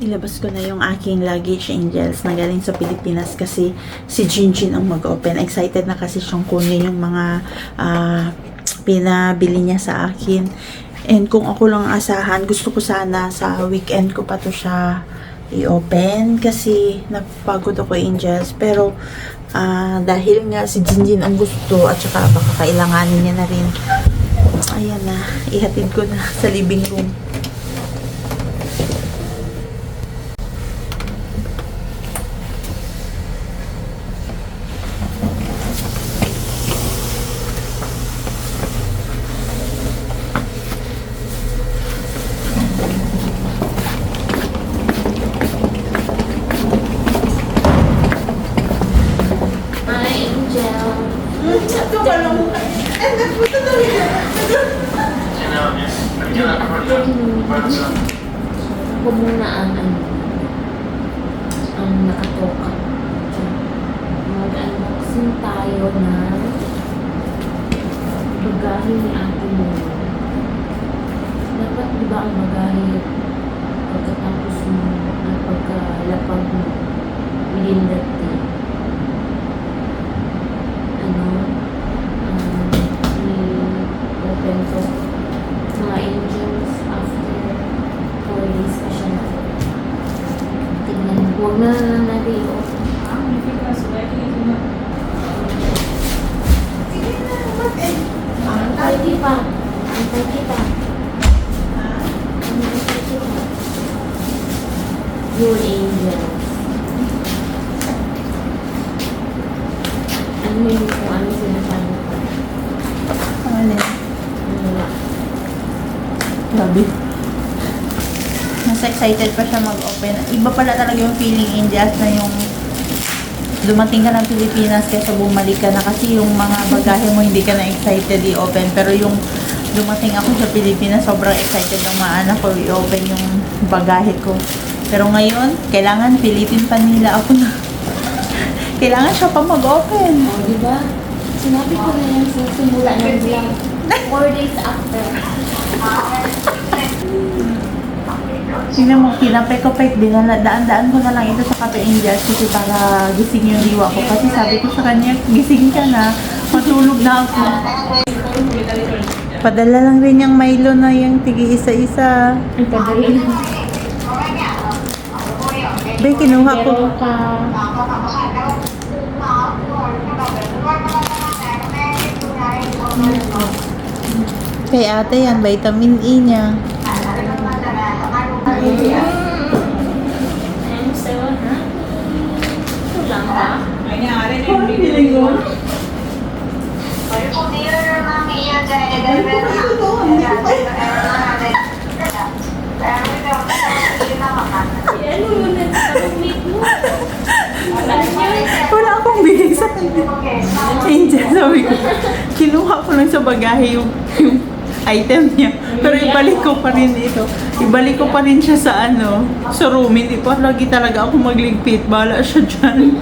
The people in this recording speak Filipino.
Ilabas ko na yung aking luggage, Angels, na galing sa Pilipinas kasi si Jinjin ang mag-open. Excited na kasi siyang kunin yung mga pinabili niya sa akin. And kung ako lang asahan, gusto ko sana sa weekend ko pa to siya i-open kasi napagod ako, Angels. Pero dahil nga si Jinjin ang gusto at saka baka kailanganin niya na rin, ayan na, ihatid ko na sa living room. Ako muna ang nakatoka. Mag-unboxing tayo ng bagahe ni Ate mo. Dapat diba ang bagahe pagkatapos mo at pagkalapag mo within that day? I-open ko mga Angels after 4 days pa siya na. Tignan mo. Huwag na lang natin i-open. Antay kita. Antay kita. Antay kita. Your Angels. Ano yun kung ano sinasabi ko? Ano? Wala. Grabe. Mas excited pa siya mag-open. Iba pala talaga yung feeling, Angels, na yung dumating ka ng Pilipinas kaysa bumalik ka na kasi yung mga bagahe mo hindi ka na excited i-open. Pero yung dumating ako sa Pilipinas, sobrang excited ng mga anak ko i-open yung bagahe ko. Pero ngayon, kailangan Philippine pa nila ako na. Kailangan siya pa mag-open. O, diba? Sinabi ko na yan sa simula ng vlog. 4 days after. Tingnan mo, kinapay-kapay, daan-daan ko na lang ito sa Cafe Angels kasi para gising yung diwa ko. Kasi sabi ko sa kanya, gising ka na, matulog na ako. Padala lang rin yung Milo na yung tigi isa-isa. Ang padali lang. Be, kinuha ko. Pero ka... Kay ate yan, vitamin E niya. I'm so happy. Ito lang ba? Feeling ko. Ano mo na sa week mo? Wala akong bigay sa kanya. Angel, sabi ko, kinuha ko lang sa bagahe yung item niya. Pero ibalik ko pa rin ito. Ibalik ko pa rin siya sa sa room. Hindi pa lagi talaga ako magligpit. Bahala siya dyan.